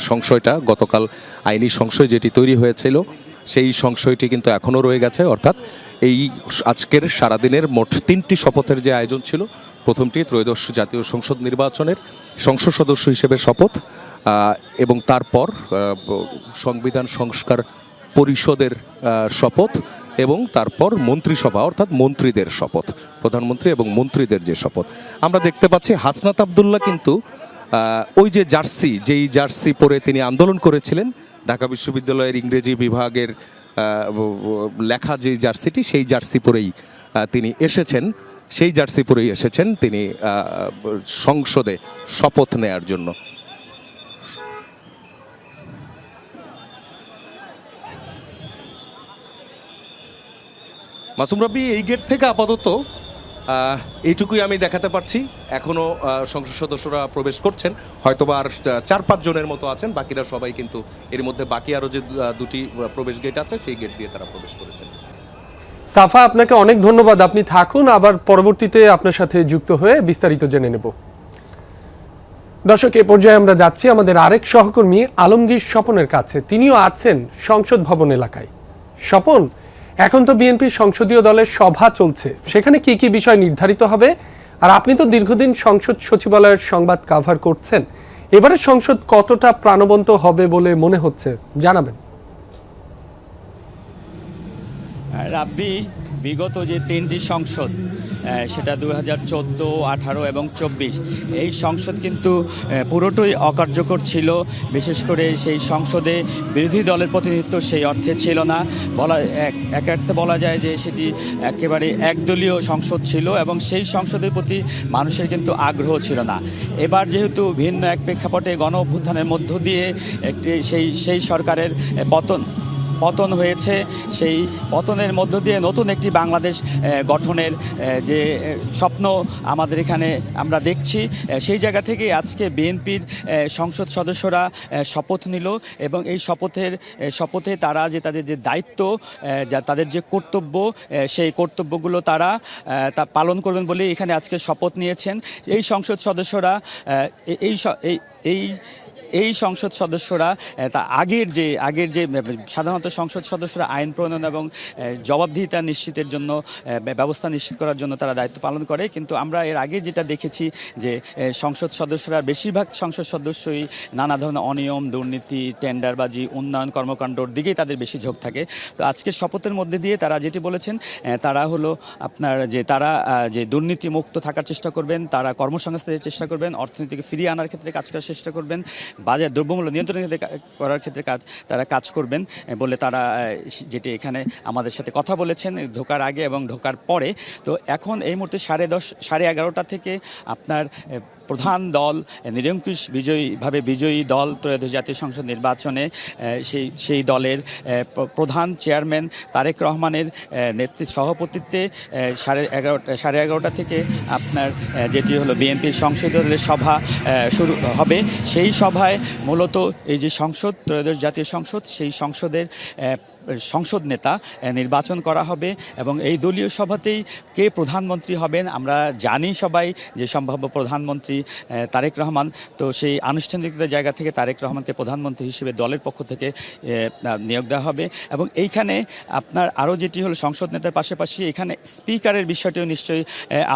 সংশয়টা গতকাল আইনি সংশয় যেটি তৈরি হয়েছিল সেই সংশয়টি কিন্তু এখনও রয়ে গেছে। অর্থাৎ এই আজকের সারাদিনের মোট 3টি শপথের যে আয়োজন ছিল, প্রথমটি ত্রয়োদশ জাতীয় সংসদ নির্বাচনের সংসদ সদস্য হিসেবে শপথ, এবং তারপর সংবিধান সংস্কার পরিষদের শপথ, এবং তারপর মন্ত্রিসভা অর্থাৎ মন্ত্রীদের শপথ, প্রধানমন্ত্রী এবং মন্ত্রীদের যে শপথ। আমরা দেখতে পাচ্ছি হাসনাত আবদুল্লাহ কিন্তু ওই যে যেই জার্সি পরে তিনি আন্দোলন করেছিলেন, ঢাকা বিশ্ববিদ্যালয়ের ইংরেজি বিভাগের লেখা যে জার্সিটি, সেই জার্সি পরেই তিনি এসেছেন, সেই জার্সি পরেই এসেছেন তিনি সংসদে শপথ নেয়ার জন্য। মাসুম রাব্বি, এই গেট থেকে আপাতত এইটুকুই আমি দেখাতে পারছি। এখনো সংসদ সদস্যরা প্রবেশ করছেন, হয়তোবা আর 4-5 জনের মতো আছেন, বাকিরা সবাই কিন্তু এর মধ্যে বাকি আরো যে দুটি প্রবেশ গেট আছে সেই গেট দিয়ে তারা প্রবেশ করেছেন।
সাফা, আপনাকে অনেক ধন্যবাদ। আপনি থাকুন, আবার পরবর্তীতে আপনার সাথে যুক্ত হয়ে বিস্তারিত জেনে নেব। দর্শক, এ পর্যায়ে আমরা যাচ্ছি আমাদের আরেক সহকর্মী আলমগীর স্বপনের কাছে। তিনিও আছেন সংসদ ভবন এলাকায়। স্বপন, এখন তো বিএনপির সংসদীয় দলের সভা চলছে, সেখানে কি কি বিষয় নির্ধারিত হবে? আর আপনি তো দীর্ঘদিন সংসদ সচিবালয়ের সংবাদ কাভার করছেন, এবারে সংসদ কতটা প্রাণবন্ত হবে বলে মনে হচ্ছে, জানাবেন।
রাব্বি, বিগত যে 3টি সংসদ, সেটা 2014, 18 এবং 24, এই সংসদ কিন্তু পুরোটাই অকার্যকর ছিল। বিশেষ করে সেই সংসদে বিরোধী দলের প্রতিনিধিত্ব সেই অর্থে ছিল না, এক অর্থে বলা যায় যে সেটি একেবারে একদলীয় সংসদ ছিল এবং সেই সংসদের প্রতি মানুষের কিন্তু আগ্রহ ছিল না। এবার যেহেতু ভিন্ন এক প্রেক্ষাপটে গণ অভ্যুত্থানের মধ্য দিয়ে একটি সেই সরকারের পতন হয়েছে, সেই পতনের মধ্য দিয়ে নতুন একটি বাংলাদেশ গঠনের যে স্বপ্ন আমাদের এখানে আমরা দেখছি, সেই জায়গা থেকে আজকে বিএনপির সংসদ সদস্যরা শপথ নিল এবং এই শপথে তারা যে তাদের যে দায়িত্ব, তাদের যে কর্তব্য, সেই কর্তব্যগুলো তারা পালন করবেন বলে এখানে আজকে শপথ নিয়েছেন এই সংসদ সদস্যরা। এই সংসদ সদস্যরা আগের যে সাধারণত সংসদ সদস্যরা আইন প্রণয়ন এবং জবাবদিহিতা নিশ্চিতের জন্য, ব্যবস্থা নিশ্চিত করার জন্য তারা দায়িত্ব পালন করে, কিন্তু আমরা এর আগে যেটা দেখেছি যে সংসদ সদস্যরা, বেশিরভাগ সংসদ সদস্যই নানা ধরনের অনিয়ম, দুর্নীতি, টেন্ডারবাজি, উন্নয়ন কর্মকাণ্ডর দিকেই তাদের বেশি ঝোঁক থাকে। তো আজকে শপথের মধ্যে দিয়ে তারা যেটি বলেছেন, তারা হলো আপনার তারা যে দুর্নীতি মুক্ত থাকার চেষ্টা করবেন, তারা কর্মসংস্থানের চেষ্টা করবেন, অর্থনীতিকে ফিরিয়ে আনার ক্ষেত্রে কাজ করার চেষ্টা করবেন, বাজার দ্রব্যমূল্য নিয়ন্ত্রণের ক্ষেত্রে করার ক্ষেত্রে তারা কাজ করবেন বলে তারা যেটি এখানে আমাদের সাথে কথা বলেছেন ঢোকার আগে এবং ঢোকার পরে। তো এখন এই মুহূর্তে 10:30 থেকে আপনার প্রধান দল, নিরঙ্কুশভাবে বিজয়ী দল ত্রয়োদশ জাতীয় সংসদ নির্বাচনে সেই দলের প্রধান চেয়ারম্যান তারেক রহমানের সভাপতিত্বে 11:30 থেকে আপনার যেটি হলো বিএনপির সংসদীয় দলের সভা শুরু হবে। সেই সভায় মূলত এই যে ত্রয়োদশ জাতীয় সংসদ, সেই সংসদ নেতা নির্বাচন করা হবে এবং এই দলীয় সভাতেই কে প্রধানমন্ত্রী হবেন আমরা জানি সবাই যে সম্ভাব্য প্রধানমন্ত্রী তারেক রহমান। তো সেই আনুষ্ঠানিকতার জায়গা থেকে তারেক রহমানকে প্রধানমন্ত্রী হিসেবে দলের পক্ষ থেকে নিয়োগ দেওয়া হবে এবং এইখানে আপনার আরও যেটি হলো সংসদ নেতার পাশাপাশি এখানে স্পিকারের বিষয়টিও নিশ্চয়ই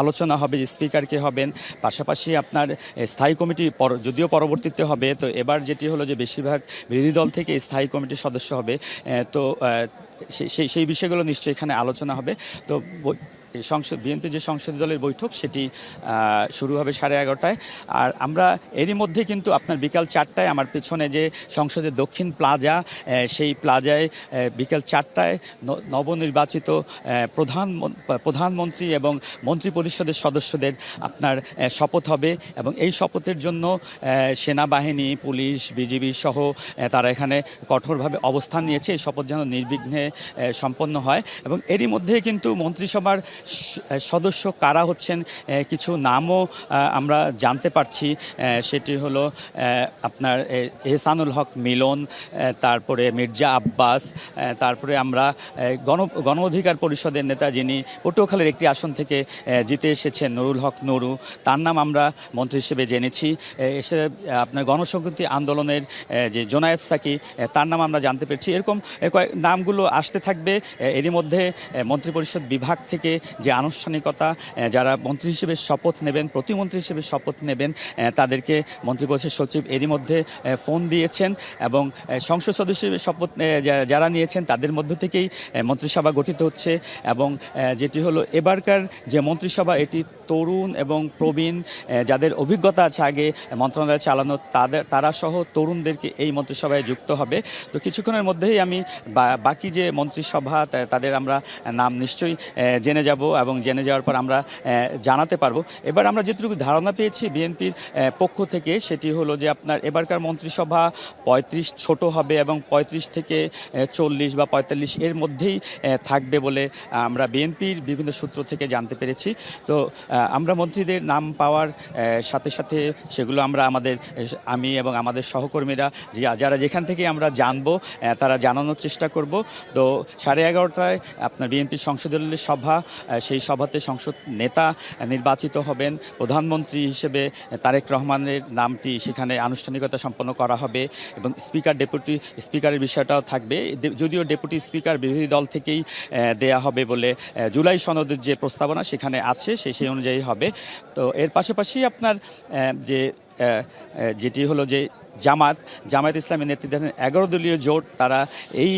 আলোচনা হবে যে স্পিকার কে হবেন। পাশাপাশি আপনার স্থায়ী কমিটি যদিও পরবর্তীতে হবে, তো এবার যেটি হলো যে বেশিরভাগ বিরোধী দল থেকে স্থায়ী কমিটির সদস্য হবে, তো সেই বিষয়গুলো নিশ্চয়ই এখানে আলোচনা হবে। তো বিএনপির যে সংসদীয় দলের বৈঠক সেটি শুরু হবে 11:30টায়। আর আমরা এরই মধ্যে কিন্তু আপনার বিকাল 4টায় আমার পেছনে যে সংসদের দক্ষিণ প্লাজা, সেই প্লাজায় বিকাল 4টায় নবনির্বাচিত প্রধানমন্ত্রী এবং মন্ত্রী পরিষদের সদস্যদের আপনার শপথ হবে এবং এই শপথের জন্য সেনাবাহিনী, পুলিশ, বিজিবি সহ তারা এখানে কঠোরভাবে অবস্থান নিয়েছে। এই শপথ যেন নির্বিঘ্নে সম্পন্ন হয় এবং এরই মধ্যে কিন্তু মন্ত্রিসভার সদস্য কারা হচ্ছেন কিছু নামও আমরা জানতে পারছি। সেটি হলো আপনার এহসানুল হক মিলন, তারপরে মির্জা আব্বাস, তারপরে আমরা গণ অধিকার পরিষদের নেতা যিনি পটুয়াখালীর একটি আসন থেকে জিতে এসেছেন নানুল হক নুরু, তার নাম আমরা মন্ত্রী হিসেবে জেনেছি। এসে আপনার গণসংহতি আন্দোলনের যে জোনায়েদ সাকি, তার নাম আমরা জানতে পেরেছি। এরকম নামগুলো আসতে থাকবে। এরই মধ্যে মন্ত্রিপরিষদ বিভাগ থেকে যে আনুষ্ঠানিকতা, যারা মন্ত্রী হিসেবে শপথ নেবেন, প্রতিমন্ত্রী হিসেবে শপথ নেবেন, তাদেরকে মন্ত্রিপরিষদ সচিব এরই মধ্যে ফোন দিয়েছেন এবং সংসদ সদস্য হিসেবে শপথ যারা নিয়েছেন তাদের মধ্য থেকেই মন্ত্রিসভা গঠিত হচ্ছে। এবং যেটি হলো এবারকার যে মন্ত্রিসভা, এটি তরুণ এবং প্রবীণ, যাদের অভিজ্ঞতা আছে আগে মন্ত্রণালয় চালানো, তারা সহ তরুণদেরকে এই মন্ত্রিসভায় যুক্ত হবে। তো কিছুক্ষণের মধ্যেই আমি বাকি যে মন্ত্রিসভা তাদের আমরা নাম নিশ্চয়ই জেনে যাব এবং জেনে যাওয়ার পর আমরা জানাতে পারবো। এবার আমরা যেটুকু ধারণা পেয়েছি বিএনপির পক্ষ থেকে, সেটি হলো যে আপনার এবারকার মন্ত্রিসভা 35 ছোট হবে এবং 35 থেকে 40 বা 45 এর মধ্যেই থাকবে বলে আমরা বিএনপির বিভিন্ন সূত্র থেকে জানতে পেরেছি। তো আমরা মন্ত্রীদের নাম পাওয়ার সাথে সাথে সেগুলো আমি এবং আমাদের সহকর্মীরা যারা যেখান থেকে আমরা জানবো তারা জানানোর চেষ্টা করব। তো 11:30টায় আপনার বিএনপির সংসদীয় সভা, সেই সভাতে সংসদ নেতা নির্বাচিত হবেন। প্রধানমন্ত্রী হিসেবে তারেক রহমানের নামটি সেখানে আনুষ্ঠানিকতা সম্পন্ন করা হবে এবং ডেপুটি স্পিকারের বিষয়টাও থাকবে, যদিও ডেপুটি স্পিকার বিরোধী দল থেকেই দেয়া হবে বলে জুলাই সনদের যে প্রস্তাবনা সেখানে আছে সেই অনুযায়ী হবে। তো এর পাশাপাশি আপনার যেটি হলো যে জামায়াত ইসলামী নেতৃত্বাধীন 11 দলীয় জোট, তারা এই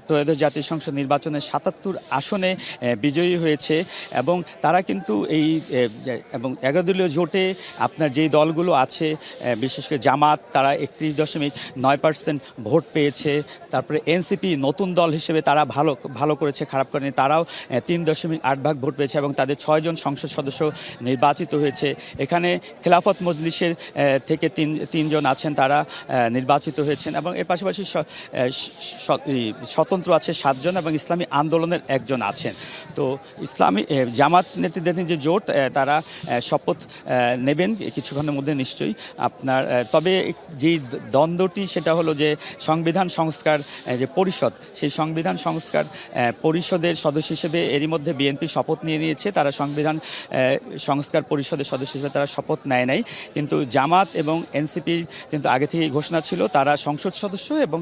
ত্রয়োদশ জাতীয় সংসদ নির্বাচনে 77 আসনে বিজয়ী হয়েছে এবং তারা কিন্তু এবং 11 দলীয় জোটে আপনার যেই দলগুলো আছে, বিশেষ করে জামাত, তারা 31.9% ভোট পেয়েছে। তারপরে এনসিপি নতুন দল হিসেবে তারা ভালো করেছে, খারাপ করেনি, তারাও 3.8% ভোট পেয়েছে এবং তাদের 6 জন সংসদ সদস্য নির্বাচিত হয়েছে। এখানে খেলাফত মজলিসের থেকে তিনজন আছেন, তারা নির্বাচিত হয়েছেন এবং এর পাশাপাশি স্বতন্ত্র আছে 7 জন এবং ইসলামী আন্দোলনের 1 জন আছেন। তো জামাত নেতৃত্বাধীন যে জোট, তারা শপথ নেবেন কিছুক্ষণের মধ্যে নিশ্চয়ই আপনার। তবে যেই দ্বন্দ্বটি সেটা হলো যে সংবিধান সংস্কার যে পরিষদ, সেই সংবিধান সংস্কার পরিষদের সদস্য হিসেবে এরই মধ্যে বিএনপি শপথ নিয়েছে। তারা সংবিধান সংস্কার পরিষদের সদস্য হিসেবে তারা শপথ নেয় নাই, কিন্তু জামাত এবং এনসিপির কিন্তু আগে থেকেই ঘোষণা ছিল তারা সংসদ সদস্য এবং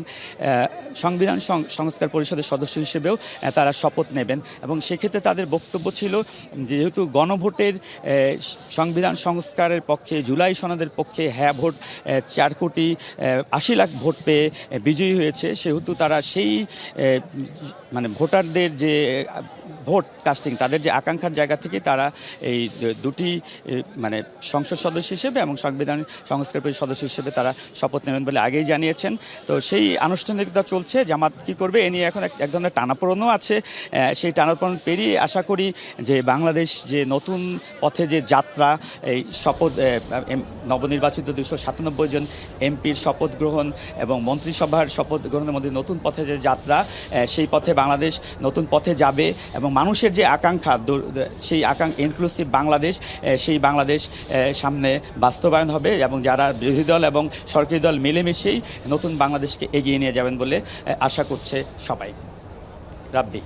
সংবিধান সংস্কার পরিষদের সদস্য হিসেবেও তারা শপথ নেবেন। এবং সেক্ষেত্রে তাদের বক্তব্য ছিল, যেহেতু গণভোটের সংবিধান সংস্কারের পক্ষে, জুলাই সনদের পক্ষে হ্যাঁ ভোট 4,80,00,000 ভোট পেয়ে বিজয়ী হয়েছে, সেহেতু তারা সেই ভোটারদের যে ভোট কাস্টিং, তাদের যে আকাঙ্ক্ষার জায়গা থেকে তারা এই দুটি সংসদ সদস্য হিসেবে এবং সংবিধান সংস্কার পরিষদ সদস্য হিসেবে তারা শপথ নেবেন বলে আগেই জানিয়েছেন। তো সেই আনুষ্ঠানিকতা চলছে। জামাত কী করবে এ নিয়ে এখন এক ধরনের টানাপোড়েনও আছে। সেই টানাপোড়েন পেরিয়ে আশা করি যে বাংলাদেশ যে নতুন পথে যে যাত্রা, এই শপথ নবনির্বাচিত 297 জন এমপির শপথ গ্রহণ এবং মন্ত্রিসভার শপথ গ্রহণের মধ্যে নতুন পথে যে যাত্রা, সেই পথে বাংলাদেশ নতুন পথে যাবে এবং মানুষের যে আকাঙ্ক্ষা, সেই ইনক্লুসিভ বাংলাদেশ, সেই বাংলাদেশ সামনে বাস্তবায়ন হবে এবং যারা বিরোধী দল এবং সরকারি দল মিলেমিশেই নতুন বাংলাদেশকে এগিয়ে নিয়ে যাবেন বলে আশা করছে সবাই। রাব্বি।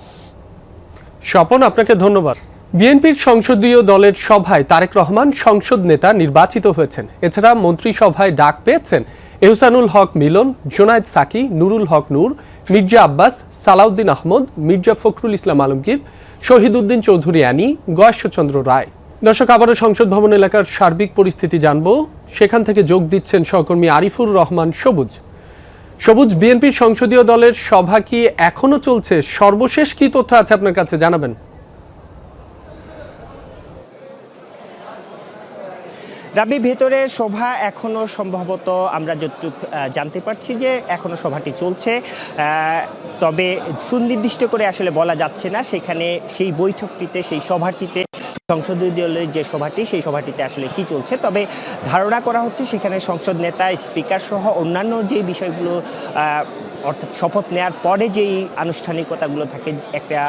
স্বপন, আপনাকে ধন্যবাদ। বিএনপির সংসদীয় দলের সভায় তারেক রহমান সংসদ নেতা নির্বাচিত হয়েছেন। এছাড়া মন্ত্রিসভায় ডাক পেয়েছেন এহসানুল হক মিলন, জোনায়েদ সাকি, নুরুল হক নূর, মির্জা আব্বাস, সালাউদ্দিন আহমদ, মির্জা ফখরুল ইসলাম আলমগীর, শহীদউদ্দিন চৌধুরী আনি, গয়েশ্বরচন্দ্র রায়। দর্শক, আবারও সংসদ ভবন এলাকার সার্বিক পরিস্থিতি জানবো। সেখান থেকে যোগ দিচ্ছেন সহকর্মী আরিফুর রহমান সবুজ। বিএনপির সংসদীয় দলের সভা কি এখনো চলছে? সর্বশেষ কি তথ্য আছে আপনার কাছে, জানাবেন।
রাবি, ভেতরে সভা এখনো সম্ভবত আমরা যতটুকু জানতে পারছি যে এখনো সভাটি চলছে, তবে সুনির্দিষ্ট করে আসলে বলা যাচ্ছে না সেখানে সেই বৈঠকটিতে, সেই সভাটিতে, সংসদীয় দলের যে সভাটি, সেই সভাটিতে আসলে কি চলছে। তবে ধারণা করা হচ্ছে সেখানে সংসদ নেতা, স্পিকার সহ অন্যান্য যে বিষয়গুলো, অর্থাৎ শপথ নেওয়ার পরে যেই আনুষ্ঠানিকতাগুলো থাকে, একটা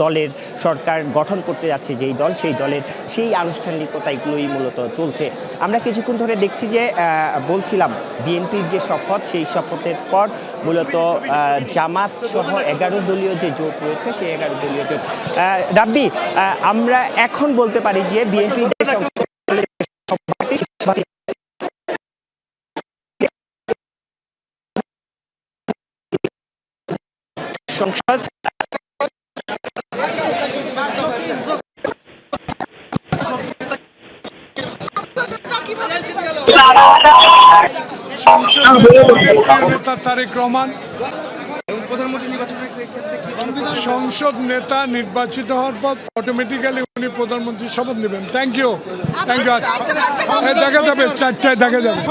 দলের সরকার গঠন করতে যাচ্ছে যেই দল, সেই দলের সেই আনুষ্ঠানিকতাগুলোই মূলত চলছে। আমরা কিছুক্ষণ ধরে দেখছি যে বলছিলাম বিএনপির যে শপথ, সেই শপথের পর মূলত জামাত সহ 11 দলীয় যে জোট রয়েছে, সেই 11 দলীয় জোট। রাব্বি, আমরা এখন বলতে পারি যে বিএনপির সংসদ
নেতা তারেক রহমান সংসদ নেতা নির্বাচিত হওয়ার পর অটোমেটিক্যালি উনি প্রধানমন্ত্রীর শপথ নেবেন। Thank you. দেখা যাবে 4টায় দেখা যাবে।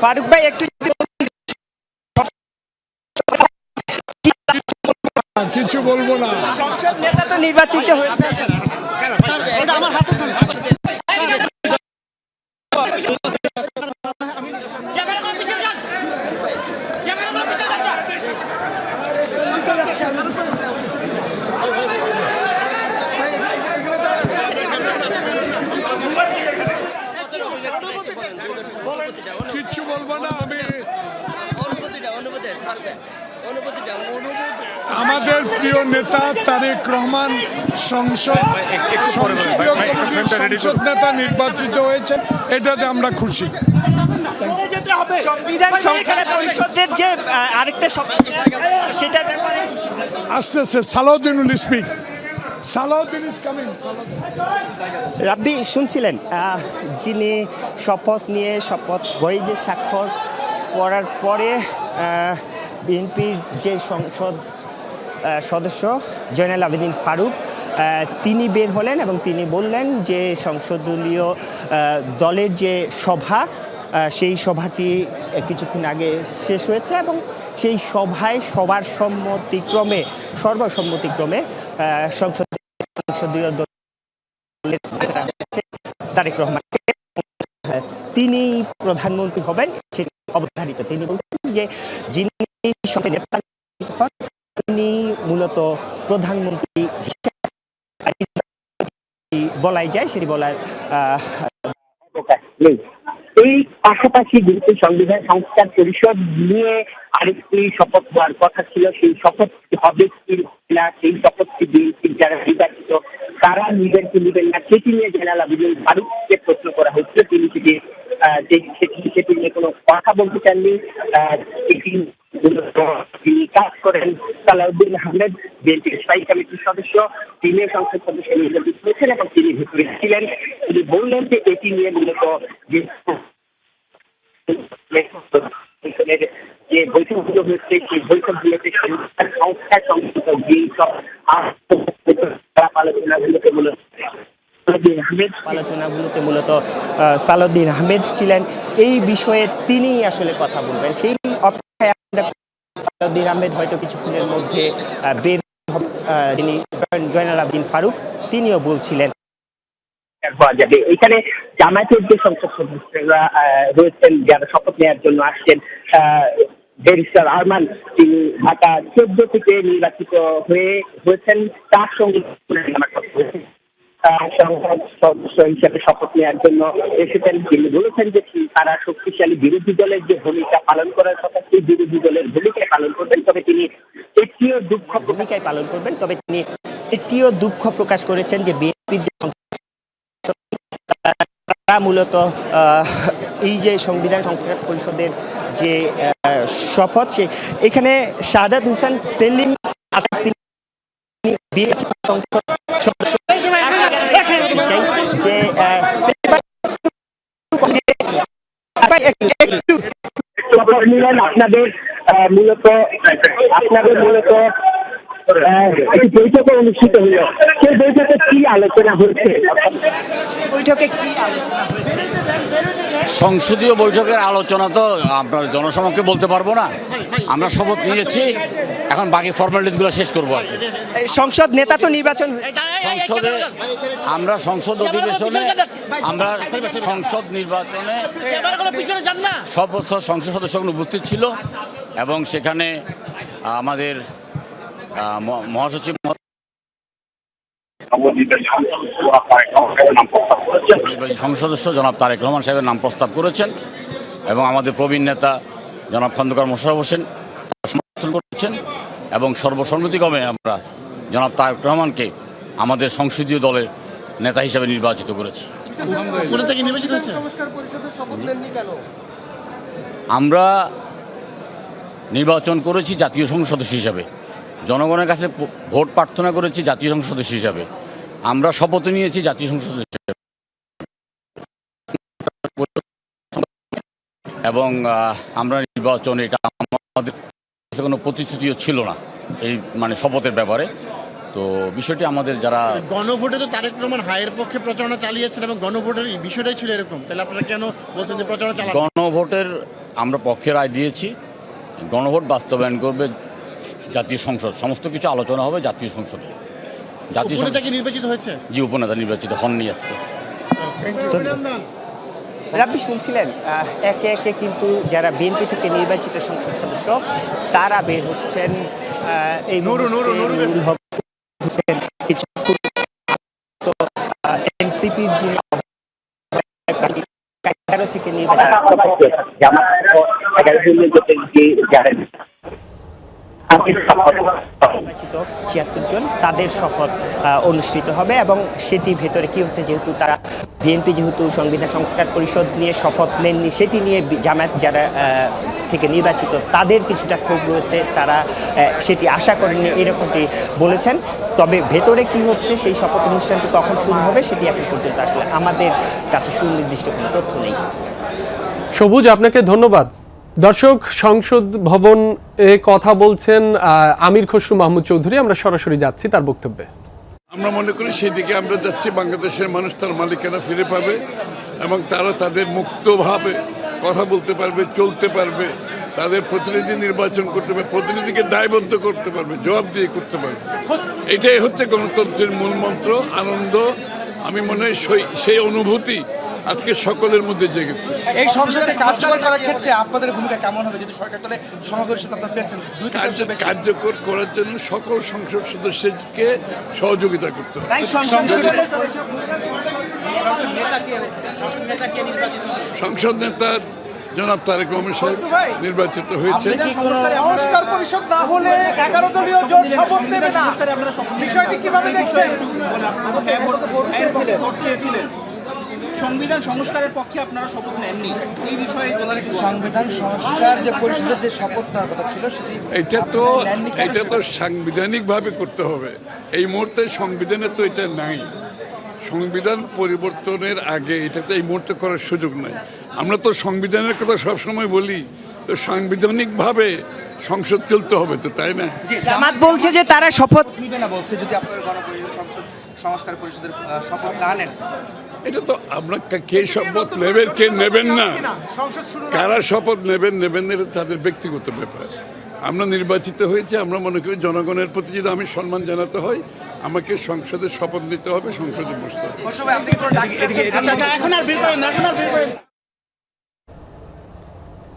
ফারুক ভাই একটু
কিছু বলবো না।
সংসদ নেতা তো নির্বাচিত হয়েছে।
কিচ্ছু বলবো না আমি। আমাদের প্রিয় নেতা তারেক রহমান সংসদীয় কমিটির সংসদ নেতা নির্বাচিত হয়েছে, এটাতে আমরা খুশি।
সংবিধান সংস্কার পরিষদের যে আরেকটা সেটার ব্যাপারে
আস্তে আস্তে Salahuddin will speak. Salahuddin is coming.
Rabbi শুনছিলেন যিনি শপথ নিয়ে শপথ বই যে স্বাক্ষর করার পরে বিএনপির যে সংসদ সদস্য জয়নাল আবেদিন ফারুক তিনি বের হলেন এবং তিনি বললেন যে সংসদীয় দলের যে সভা সেই সভাটি কিছুক্ষণ আগে শেষ হয়েছে এবং সেই সভায় সবার সর্বসম্মতিক্রমে সংসদীয় দলের তারেক রহমানকে তিনি প্রধানমন্ত্রী হবেন সেটি অবধারিত। তিনি বলছেন যে যিনি তিনি মূলত প্রধানমন্ত্রী বলাই যায় সেটি বলার
নেই। এই পাশাপাশি যেহেতু সংবিধান সংস্কার পরিষদ নিয়ে আরেকটি শপথ হওয়ার কথা ছিল, সেই শপথ হবে কি না, সেই শপথটি বিএনপির যারা নির্বাচিত তারা নিবেন কি নিবেন না সেটি নিয়ে জয়নাল আবেদিন ফারুককে প্রশ্ন করা হচ্ছে। তিনি সেটি নিয়ে কোনো কথা বলতে চাননি। তিনি কাজ করেন সালাউদ্দিন আহমেদ, বিএনপির স্থায়ী কমিটির সদস্য, তিনি সংসদ সদস্য নির্বাচিত হয়েছেন এবং তিনি ভিতরে ছিলেন। তিনি বললেন যে এটি নিয়ে মূলত যে বৈঠকগুলো হচ্ছে সেই বৈঠকগুলোতে সংস্কার সংক্রান্ত যেসব
আলোচনাগুলোতে মূলত সালাউদ্দিন আহমেদ ছিলেন। এই বিষয়ে তিনি আসলে কথা বলবেন, সেই অপেক্ষায় সালাউদ্দিন আহমেদ হয়তো কিছুক্ষণের মধ্যে বের হবে। তিনি জয়নাল আবেদিন ফারুক তিনিও বলছিলেন
পাওয়া যাবে। এখানে জামায়াতের যে সংসদ সদস্যরা রয়েছেন যারা শপথ নেওয়ার জন্য আসছেন, ব্যারিস্টার আরমান তিনি ঢাকা 14 থেকে নির্বাচিত হয়েছেন, তার সঙ্গে সংসদ সদস্য হিসেবে শপথ নেওয়ার জন্য এসেছেন। তিনি বলেছেন যে তারা শক্তিশালী বিরোধী দলের যে ভূমিকা পালন করার কথা সেই বিরোধী দলের ভূমিকায় পালন করবেন, তবে তিনি একটিও
দুঃখ প্রকাশ করেছেন যে বিএনপির যে মূলত এই যে সংবিধান সংস্কার পরিষদের যে শপথ এখানে শাহাদাত হোসেন সেলিম
আপনাদের মূলত একটি বৈঠক অনুষ্ঠিত হলো, সেই বৈঠকে কি আলোচনা হয়েছে?
সংসদীয় বৈঠকের আলোচনা তো আপনার জনসমক্ষে বলতে পারবো না। আমরা শপথ নিয়েছি, এখন বাকি ফর্মালিটিসগুলো শেষ করবো।
সংসদ নেতা তো নির্বাচন
সংসদে আমরা সংসদ অধিবেশনে আমরা সংসদ নির্বাচনে সব সংসদ সদস্যগণ উপস্থিত ছিল এবং সেখানে আমাদের মহাসচিব সংসদ সদস্য জনাব তারেক রহমান সাহেবের নাম প্রস্তাব করেছেন এবং আমাদের প্রবীণ নেতা জনাব খন্দকার মোশাররফ হোসেন সমর্থন করেছেন এবং সর্বসম্মতিক্রমে আমরা জনাব তারেক রহমানকে আমাদের সংসদীয় দলের নেতা হিসেবে নির্বাচিত করেছি। আমরা নির্বাচন করেছি জাতীয় সংসদ সদস্য হিসাবে, জনগণের কাছে ভোট প্রার্থনা করেছি জাতীয় সংসদ সদস্য হিসাবে, আমরা শপথ নিয়েছি জাতীয় সংসদ হিসাবে। এবং আমরা নির্বাচনে এটা আমাদের কোনো প্রতিশ্রুতিও ছিল না এই মানে শপথের ব্যাপারে। তো বিষয়টি আমাদের যারা
গণভোটে তো তারেক রহমান হায়ের পক্ষে প্রচারণা চালিয়েছেন এবং গণভোটের বিষয়টাই ছিল এরকম, তাহলে আপনারা কেন বলছেন যে প্রচারণা চালান?
গণভোটের আমরা পক্ষে রায় দিয়েছি, গণভোট বাস্তবায়ন করবে জাতীয় সংসদ, সমস্ত কিছু আলোচনা হবে জাতীয় সংসদে। জাতীয় সংসদ
নির্বাচিত হয়েছে,
জি উপনেতা নির্বাচিত হননি আজকে।
রাব্বি শুনছিলেন একে একে কিন্তু যারা বিএনপি থেকে নির্বাচিত সংসদ সদস্য তারা বের হচ্ছেন। এই এনসিপির যিনি থেকে নির্বাচিত ৭৬ জন তাদের শপথ অনুষ্ঠিত হবে এবং সেটি ভেতরে কি হচ্ছে, যেহেতু তারা বিএনপি যেহেতু সংবিধান সংস্কার পরিষদ নিয়ে শপথ নেননি, সেটি নিয়ে জামায়াত যারা থেকে নির্বাচিত তাদের কিছুটা ক্ষোভ রয়েছে, তারা সেটি আশা করেননি এরকমটি বলেছেন। তবে ভেতরে কি হচ্ছে, সেই শপথ অনুষ্ঠানটি কখন শুরু হবে সেটি এখন পর্যন্ত আসলে আমাদের কাছে সুনির্দিষ্ট কোনো তথ্য নেই।
সবুজ, আপনাকে ধন্যবাদ। দর্শক, সংসদ ভবন এ কথা বলছেন আমির খসরু মাহমুদ চৌধুরী। আমরা সরাসরি যাচ্ছি তার বক্তব্যে।
আমরা মনে করি সেই দিকে আমরা যাচ্ছি, বাংলাদেশের মানুষ তার মালিকানা ফিরে পাবে এবং তারা তাদের মুক্তভাবে কথা বলতে পারবে, চলতে পারবে, তাদের প্রতিনিধি নির্বাচন করতে পারবে, প্রতিনিধিকে দায়বদ্ধ করতে পারবে, জবাব দিয়ে করতে পারবে। এটাই হচ্ছে গণতন্ত্রের মূল মন্ত্র, আনন্দ। আমি মনে হয় সেই অনুভূতি আজকে সকলের মধ্যে জেগেছে।
এই সংসদে কার্যকর করার ক্ষেত্রে আপনাদের ভূমিকা কেমন হবে, যদি সরকার দলে সমাবেশ আপনারা পেয়েছেন?
কার্যকর করার জন্য সকল সংসদ সদস্যকে সহযোগিতা করতে হবে। সংসদ নেতা জনাব তারেক রহমান সাহেব নির্বাচিত হয়েছে।
সংস্কার পরিষদ না হলে 11 দলীয় জোট শপথ নেবে না, বিষয়টি কিভাবে দেখছেন? সংবিধান সংস্কারের পক্ষে আপনারা শপথ নেননি, এই বিষয়ে সংবিধান সংস্কার যে পরিষদের যে শপথ নেওয়ার কথা ছিল
এটা তো সাংবিধানিক ভাবে করতে হবে। এই মুহূর্তে সংবিধানে তো এটা নাই। সংবিধান পরিবর্তনের আগে এটা তো এই মুহূর্তে করার সুযোগ নাই। আমরা তো সংবিধানের কথা সবসময় বলি, তো সাংবিধানিক ভাবে সংসদ চলতে হবে তো, তাই না?
জামাত বলছে যে তারা শপথ
নিবে না, বলছে যদি আপনারা গণপরিষদ সংসদ সংস্কার পরিষদের শপথ না নেন।
এটা তো আপনার কে শপথ নেবেন, কে নেবেন না, কারা শপথ নেবেন এটা তাদের ব্যক্তিগত ব্যাপার। আমরা নির্বাচিত হয়েছে, আমরা মনে করি জনগণের প্রতি যদি আমি সম্মান জানাতে হয়, আমাকে সংসদে শপথ নিতে হবে, সংসদে বসতে হবে।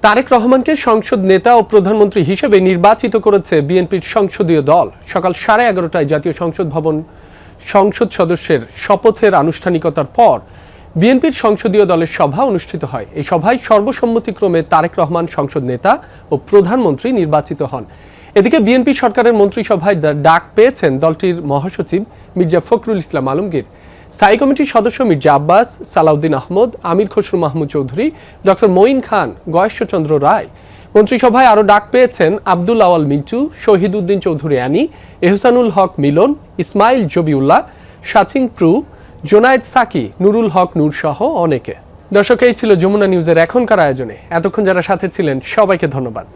তারেক রহমানকে সংসদ নেতা ও প্রধানমন্ত্রী হিসেবে নির্বাচিত করেছে বিএনপির সংসদীয় দল। সকাল 11:30টায় জাতীয় সংসদ ভবন সংসদ সদস্যের শপথের আনুষ্ঠানিকতার পর বিএনপির সংসদীয় দলের সভা অনুষ্ঠিত হয়। এই সভায় সর্বসম্মতিক্রমে তারেক রহমান সংসদ নেতা ও প্রধানমন্ত্রী নির্বাচিত হন। এদিকে বিএনপি সরকারের মন্ত্রিসভায় ডাক পেয়েছেন দলটির মহাসচিব মির্জা ফখরুল ইসলাম আলমগীর, স্থায়ী কমিটির সদস্য মির্জা আব্বাস, সালাউদ্দিন আহমদ, আমির খসরু মাহমুদ চৌধুরী, ডক্টর মঈন খান, গয়েশ্বরচন্দ্র রায়। মন্ত্রিসভায় আরও ডাক পেয়েছেন আব্দুল আওয়াল মিন্টু, শহীদ উদ্দিন চৌধুরী আনি, এহসানুল হক মিলন, ইসমাইল জবিউল্লাহ, শাচিং প্রু, জোনায়েদ সাকি, নুরুল হক নূর সহ অনেকে। দর্শক, এই ছিল যমুনা নিউজের এখনকার আয়োজনে। এতক্ষণ যারা সাথে ছিলেন সবাইকে ধন্যবাদ।